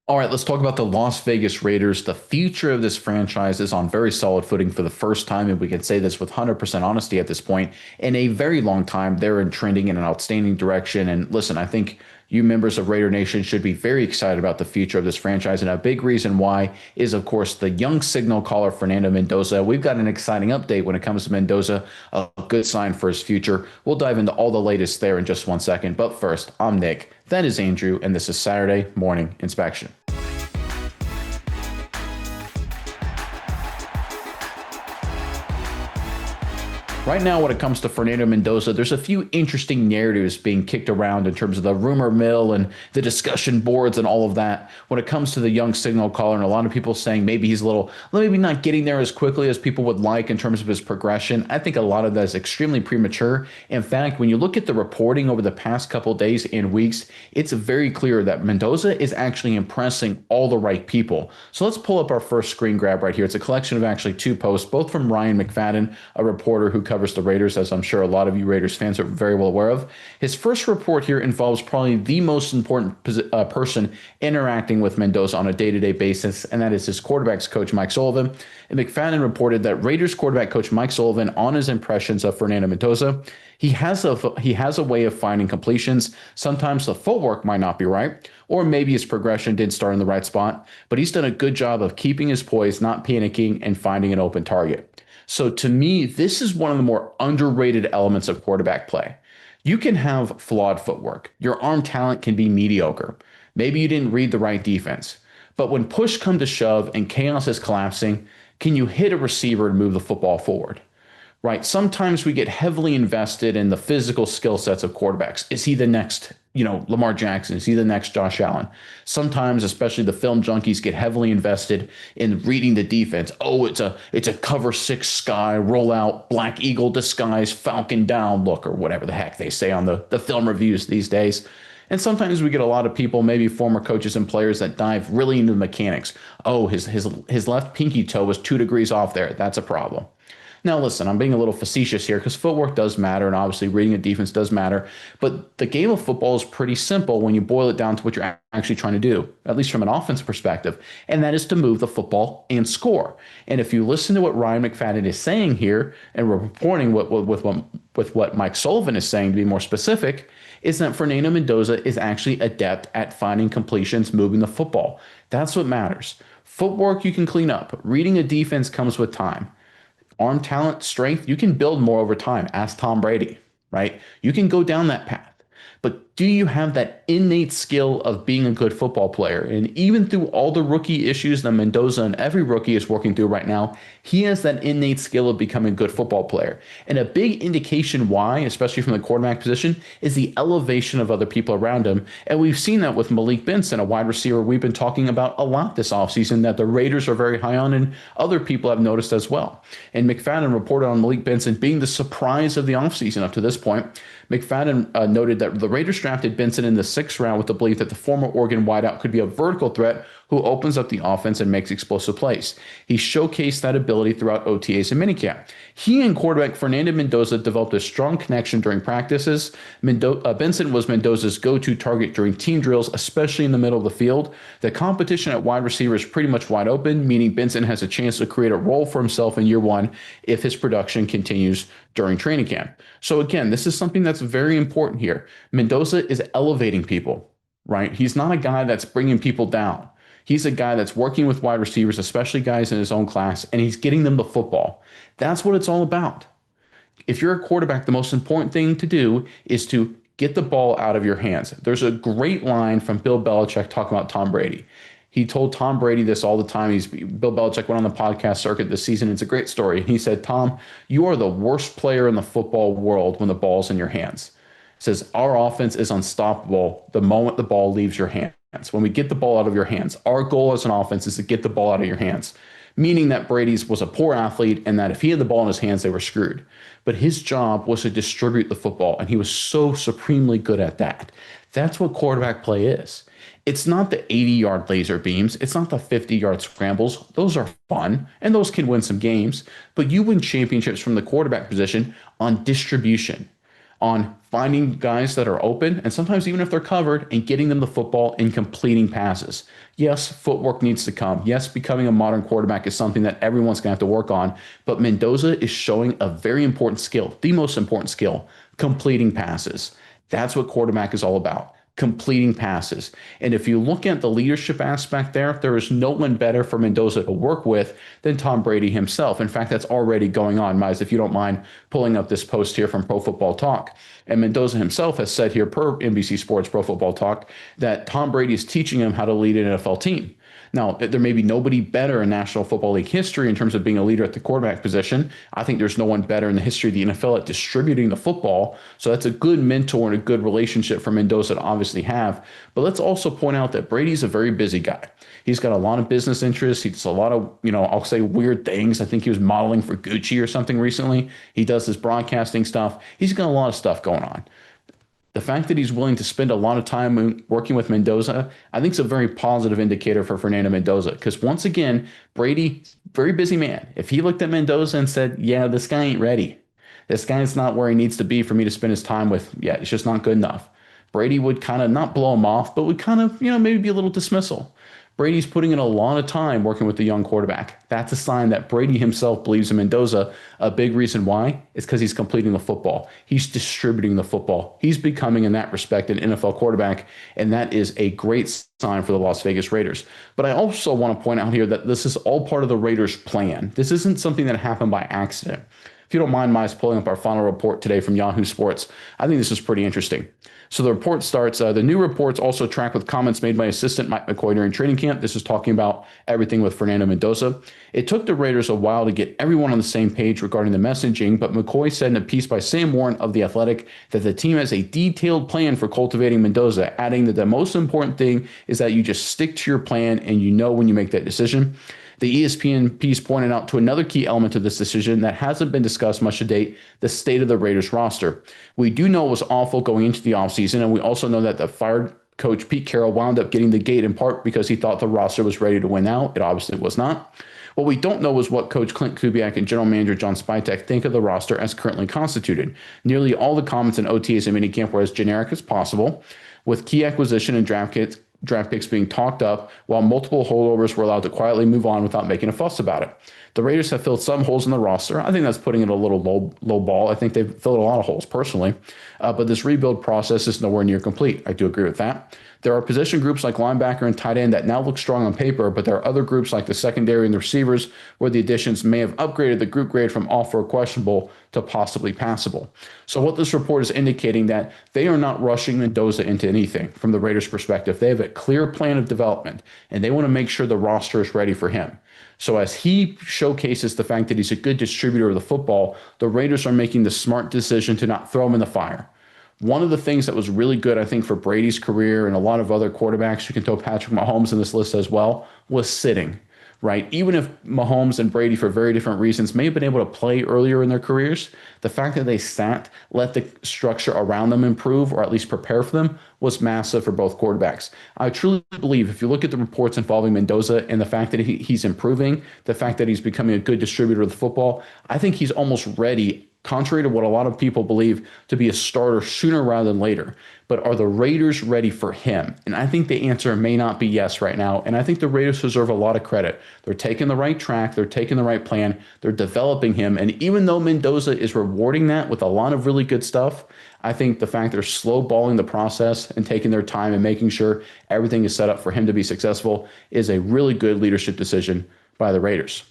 All right, let's talk about the Las Vegas Raiders. The future of this franchise is on very solid footing for the first time, and we can say this with 100% honesty at this point. In a very long time, they're trending in an outstanding direction. And listen, I think you members of Raider Nation should be very excited about the future of this franchise. And a big reason why is, of course, the young signal caller, Fernando Mendoza. We've got an exciting update when it comes to Mendoza, a good sign for his future. We'll dive into all the latest there in just 1 second. But first, I'm Nick. That is Andrew, and this is Saturday Morning Inspection. Right now, when it comes to Fernando Mendoza, there's a few interesting narratives being kicked around in terms of the rumor mill and the discussion boards and all of that. When it comes to the young signal caller, and a lot of people saying maybe he's a little, maybe not getting there as quickly as people would like in terms of his progression. I think a lot of that is extremely premature. In fact, when you look at the reporting over the past couple days and weeks, it's very clear that Mendoza is actually impressing all the right people. So let's pull up our first screen grab right here. It's a collection of actually two posts, both from Ryan McFadden, a reporter who covers the Raiders, as I'm sure a lot of you Raiders fans are very well aware of. His first report here involves probably the most important person interacting with Mendoza on a day-to-day basis, and that is his quarterbacks coach, Mike Sullivan. And McFadden reported that Raiders quarterback coach Mike Sullivan, on his impressions of Fernando Mendoza, he has a way of finding completions. Sometimes the footwork might not be right, or maybe his progression didn't start in the right spot, but he's done a good job of keeping his poise, not panicking, and finding an open target. So to me, this is one of the more underrated elements of quarterback play. You can have flawed footwork. Your arm talent can be mediocre. Maybe you didn't read the right defense. But when push comes to shove and chaos is collapsing, can you hit a receiver and move the football forward? Right. Sometimes we get heavily invested in the physical skill sets of quarterbacks. Is he the next, Lamar Jackson? Is he the next Josh Allen? Sometimes, especially the film junkies, get heavily invested in reading the defense. Oh, it's a cover six sky, roll out, black eagle disguise, falcon down look, or whatever the heck they say on the film reviews these days. And sometimes we get a lot of people, maybe former coaches and players, that dive really into the mechanics. Oh, his left pinky toe was 2 degrees off there. That's a problem. Now, listen, I'm being a little facetious here because footwork does matter, and obviously reading a defense does matter. But the game of football is pretty simple when you boil it down to what you're actually trying to do, at least from an offense perspective, and that is to move the football and score. And if you listen to what Ryan McFadden is saying here, and we're reporting with what Mike Sullivan is saying, to be more specific, is that Fernando Mendoza is actually adept at finding completions, moving the football. That's what matters. Footwork you can clean up. Reading a defense comes with time. Arm talent, strength, you can build more over time. Ask Tom Brady, right? You can go down that path. But do you have that innate skill of being a good football player? And even through all the rookie issues that Mendoza and every rookie is working through right now, he has that innate skill of becoming a good football player. And a big indication why, especially from the quarterback position, is the elevation of other people around him. And we've seen that with Malik Benson, a wide receiver we've been talking about a lot this offseason that the Raiders are very high on, and other people have noticed as well. And McFadden reported on Malik Benson being the surprise of the offseason up to this point. McFadden noted that the Raiders drafted Benson in the sixth round with the belief that the former Oregon wideout could be a vertical threat who opens up the offense and makes explosive plays. He showcased that ability throughout OTAs and minicamp. He and quarterback Fernando Mendoza developed a strong connection during practices. Benson was Mendoza's go-to target during team drills, especially in the middle of the field. The competition at wide receiver is pretty much wide open, meaning Benson has a chance to create a role for himself in year one if his production continues during training camp. So again, this is something that's very important here. Mendoza is elevating people, right? He's not a guy that's bringing people down. He's a guy that's working with wide receivers, especially guys in his own class, and he's getting them the football. That's what it's all about. If you're a quarterback, the most important thing to do is to get the ball out of your hands. There's a great line from Bill Belichick talking about Tom Brady. He told Tom Brady this all the time. Bill Belichick went on the podcast circuit this season. It's a great story. He said, Tom, you are the worst player in the football world when the ball's in your hands. He says, our offense is unstoppable the moment the ball leaves your hands. When we get the ball out of your hands, our goal as an offense is to get the ball out of your hands, meaning that Brady's was a poor athlete and that if he had the ball in his hands, they were screwed. But his job was to distribute the football, and he was so supremely good at that. That's what quarterback play is. It's not the 80-yard laser beams. It's not the 50-yard scrambles. Those are fun, and those can win some games. But you win championships from the quarterback position on distribution, on finding guys that are open, and sometimes even if they're covered, and getting them the football and completing passes. Yes, footwork needs to come. Yes, becoming a modern quarterback is something that everyone's going to have to work on. But Mendoza is showing a very important skill, the most important skill, completing passes. That's what quarterback is all about, completing passes. And if you look at the leadership aspect there is no one better for Mendoza to work with than Tom Brady himself. In fact, that's already going on. Mize, if you don't mind pulling up this post here from Pro Football Talk. And Mendoza himself has said here per NBC Sports Pro Football Talk that Tom Brady is teaching him how to lead an NFL team. Now, there may be nobody better in National Football League history in terms of being a leader at the quarterback position. I think there's no one better in the history of the NFL at distributing the football. So that's a good mentor and a good relationship for Mendoza to obviously have. But let's also point out that Brady's a very busy guy. He's got a lot of business interests. He does a lot of, I'll say weird things. I think he was modeling for Gucci or something recently. He does his broadcasting stuff. He's got a lot of stuff going on. The fact that he's willing to spend a lot of time working with Mendoza, I think is a very positive indicator for Fernando Mendoza. Because once again, Brady, very busy man. If he looked at Mendoza and said, yeah, this guy ain't ready. This guy's not where he needs to be for me to spend his time with yet. It's just not good enough. Brady would kind of not blow him off, but would kind of, maybe be a little dismissal. Brady's putting in a lot of time working with the young quarterback. That's a sign that Brady himself believes in Mendoza. A big reason why is because he's completing the football. He's distributing the football. He's becoming, in that respect, an NFL quarterback, and that is a great sign for the Las Vegas Raiders. But I also want to point out here that this is all part of the Raiders' plan. This isn't something that happened by accident. If you don't mind, Miles, pulling up our final report today from Yahoo Sports, I think this is pretty interesting. So the report starts, the new reports also track with comments made by assistant Mike McCoy during training camp. This is talking about everything with Fernando Mendoza. It took the Raiders a while to get everyone on the same page regarding the messaging, but McCoy said in a piece by Sam Warren of The Athletic that the team has a detailed plan for cultivating Mendoza, adding that the most important thing is that you just stick to your plan and you know when you make that decision. The ESPN piece pointed out to another key element of this decision that hasn't been discussed much to date, the state of the Raiders roster. We do know it was awful going into the offseason, and we also know that the fired coach Pete Carroll wound up getting the gate in part because he thought the roster was ready to win out. It obviously was not. What we don't know is what Coach Clint Kubiak and General Manager John Spytek think of the roster as currently constituted. Nearly all the comments in OTAs and minicamp were as generic as possible, with key acquisition and draft picks being talked up, while multiple holdovers were allowed to quietly move on without making a fuss about it. The Raiders have filled some holes in the roster. I think that's putting it a little low ball. I think they've filled a lot of holes personally, but this rebuild process is nowhere near complete. I do agree with that. There are position groups like linebacker and tight end that now look strong on paper, but there are other groups like the secondary and the receivers where the additions may have upgraded the group grade from awful or questionable to possibly passable. So what this report is indicating that they are not rushing Mendoza into anything from the Raiders' perspective. They have a clear plan of development, and they want to make sure the roster is ready for him. So as he showcases the fact that he's a good distributor of the football, the Raiders are making the smart decision to not throw him in the fire. One of the things that was really good, I think, for Brady's career and a lot of other quarterbacks, you can throw Patrick Mahomes in this list as well, was sitting, right? Even if Mahomes and Brady, for very different reasons, may have been able to play earlier in their careers, the fact that they sat, let the structure around them improve, or at least prepare for them, was massive for both quarterbacks. I truly believe if you look at the reports involving Mendoza and the fact that he's improving, the fact that he's becoming a good distributor of the football, I think he's almost ready, contrary to what a lot of people believe, to be a starter sooner rather than later. But are the Raiders ready for him? And I think the answer may not be yes right now. And I think the Raiders deserve a lot of credit. They're taking the right track. They're taking the right plan. They're developing him. And even though Mendoza is rewarding that with a lot of really good stuff, I think the fact they're slow balling the process and taking their time and making sure everything is set up for him to be successful is a really good leadership decision by the Raiders.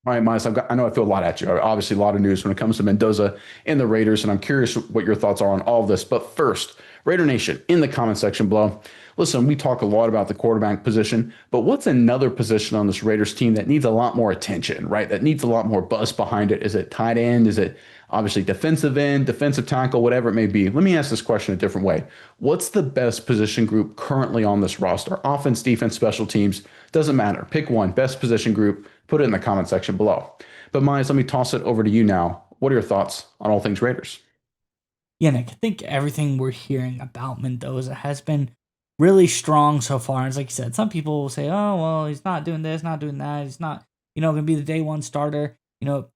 All right, Miles, I know I feel a lot at you. Obviously, a lot of news when it comes to Mendoza and the Raiders, and I'm curious what your thoughts are on all of this. But first, Raider Nation, in the comment section below, listen, we talk a lot about the quarterback position, but what's another position on this Raiders team that needs a lot more attention, right? That needs a lot more buzz behind it? Is it tight end? Is it obviously defensive end, defensive tackle, whatever it may be? Let me ask this question a different way. What's the best position group currently on this roster? Offense, defense, special teams, doesn't matter. Pick one, best position group, put it in the comment section below. But Miles, let me toss it over to you now. What are your thoughts on all things Raiders? Yeah, Nick, I think everything we're hearing about Mendoza has been really strong so far. And it's like you said, some people will say, oh, well, he's not doing this, not doing that. He's not, going to be the day one starter.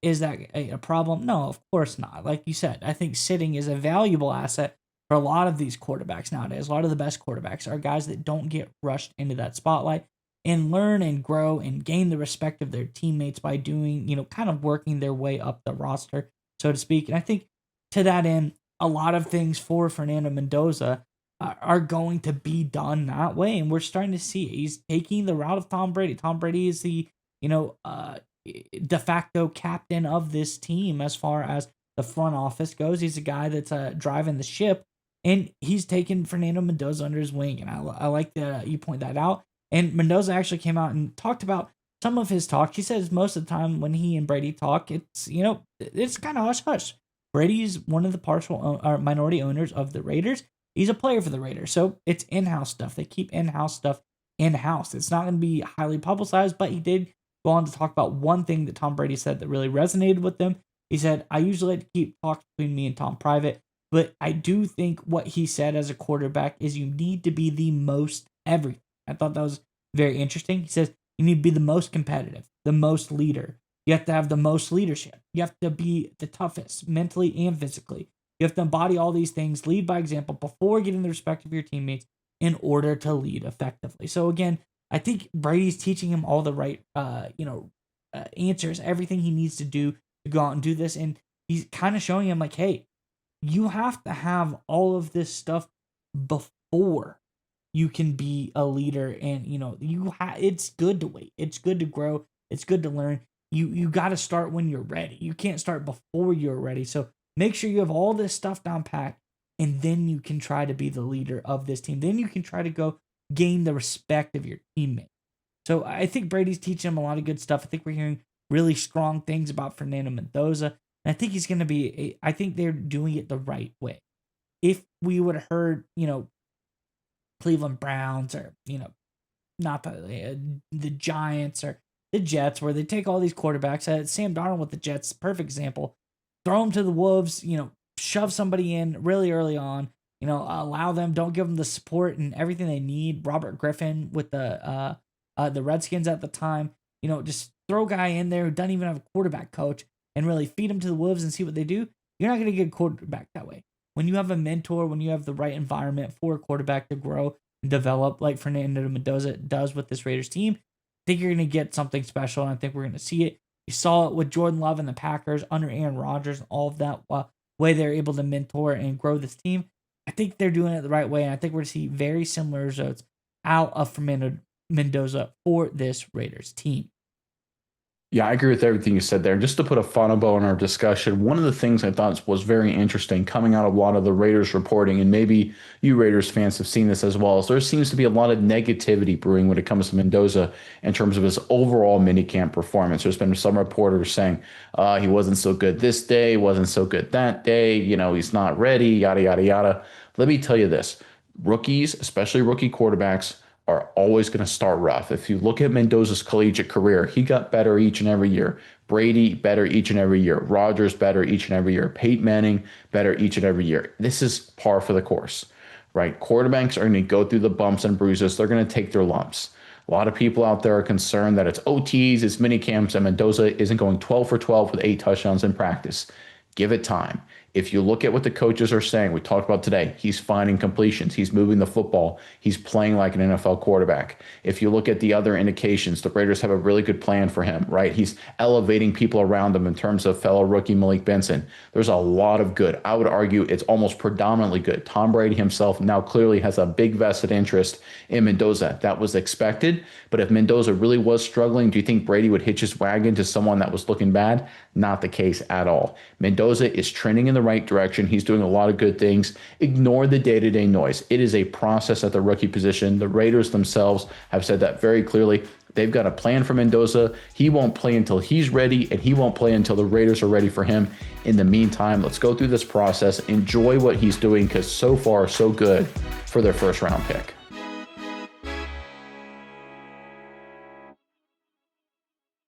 Is that a problem? No, of course not. Like you said, I think sitting is a valuable asset for a lot of these quarterbacks nowadays. A lot of the best quarterbacks are guys that don't get rushed into that spotlight and learn and grow and gain the respect of their teammates by doing, kind of working their way up the roster, so to speak. And I think to that end, a lot of things for Fernando Mendoza are going to be done that way. And we're starting to see it. He's taking the route of Tom Brady. Tom Brady is the, de facto captain of this team as far as the front office goes. He's a guy that's driving the ship, and he's taken Fernando Mendoza under his wing. And I like that you point that out. And Mendoza actually came out and talked about some of his talk. He says most of the time when he and Brady talk, it's kind of hush hush. Brady's one of the partial or minority owners of the Raiders. He's a player for the Raiders, so it's in-house stuff. They keep in-house stuff in-house. It's not going to be highly publicized, but he did go on to talk about one thing that Tom Brady said that really resonated with them. He said, I usually like to keep talks between me and Tom private, but I do think what he said as a quarterback is you need to be the most everything. I thought that was very interesting. He says you need to be the most competitive, the most leader. You have to have the most leadership. You have to be the toughest mentally and physically. You have to embody all these things, lead by example before getting the respect of your teammates in order to lead effectively. So again, I think Brady's teaching him all the right, answers, everything he needs to do to go out and do this. And he's kind of showing him like, hey, you have to have all of this stuff before you can be a leader. And, it's good to wait. It's good to grow. It's good to learn. You got to start when you're ready. You can't start before you're ready. So make sure you have all this stuff down pat, and then you can try to be the leader of this team. Then you can try to go gain the respect of your teammates. So I think Brady's teaching him a lot of good stuff. I think we're hearing really strong things about Fernando Mendoza. And I think he's going to be, I think they're doing it the right way. If we would have heard, Cleveland Browns or, not the Giants or the Jets, where they take all these quarterbacks, Sam Darnold with the Jets, perfect example, throw them to the Wolves, shove somebody in really early on, allow them, don't give them the support and everything they need. Robert Griffin with the Redskins at the time, just throw a guy in there who doesn't even have a quarterback coach and really feed him to the Wolves and see what they do. You're not going to get a quarterback that way. When you have a mentor, when you have the right environment for a quarterback to grow and develop like Fernando Mendoza does with this Raiders team, I think you're going to get something special, and I think we're going to see it. You saw it with Jordan Love and the Packers under Aaron Rodgers, all of that way they're able to mentor and grow this team. I think they're doing it the right way, and I think we're going to see very similar results out of Fernando Mendoza for this Raiders team. Yeah, I agree with everything you said there. Just to put a final bow on our discussion, one of the things I thought was very interesting coming out of a lot of the Raiders reporting, and maybe you Raiders fans have seen this as well, is there seems to be a lot of negativity brewing when it comes to Mendoza in terms of his overall minicamp performance. There's been some reporters saying he wasn't so good this day, wasn't so good that day, he's not ready, yada, yada, yada. Let me tell you this. Rookies, especially rookie quarterbacks, are always going to start rough. If you look at Mendoza's collegiate career, he got better each and every year. Brady better each and every year. Rodgers better each and every year. Peyton Manning better each and every year. This is par for the course, right? Quarterbacks are going to go through the bumps and bruises. They're going to take their lumps. A lot of people out there are concerned that it's OTs, it's mini camps, and Mendoza isn't going 12 for 12 with 8 touchdowns in practice. Give it time. If you look at what the coaches are saying, we talked about today, he's finding completions. He's moving the football. He's playing like an NFL quarterback. If you look at the other indications, the Raiders have a really good plan for him, right? He's elevating people around him in terms of fellow rookie Malik Benson. There's a lot of good. I would argue it's almost predominantly good. Tom Brady himself now clearly has a big vested interest in Mendoza. That was expected. But if Mendoza really was struggling, do you think Brady would hitch his wagon to someone that was looking bad? Not the case at all. Mendoza is trending in the right direction. He's doing a lot of good things. Ignore the day-to-day noise. It is a process at the rookie position. The Raiders themselves have said that very clearly. They've got a plan for Mendoza. He won't play until he's ready, and he won't play until the Raiders are ready for him. In the meantime, let's go through this process. Enjoy what he's doing, because so far, so good for their first-round pick.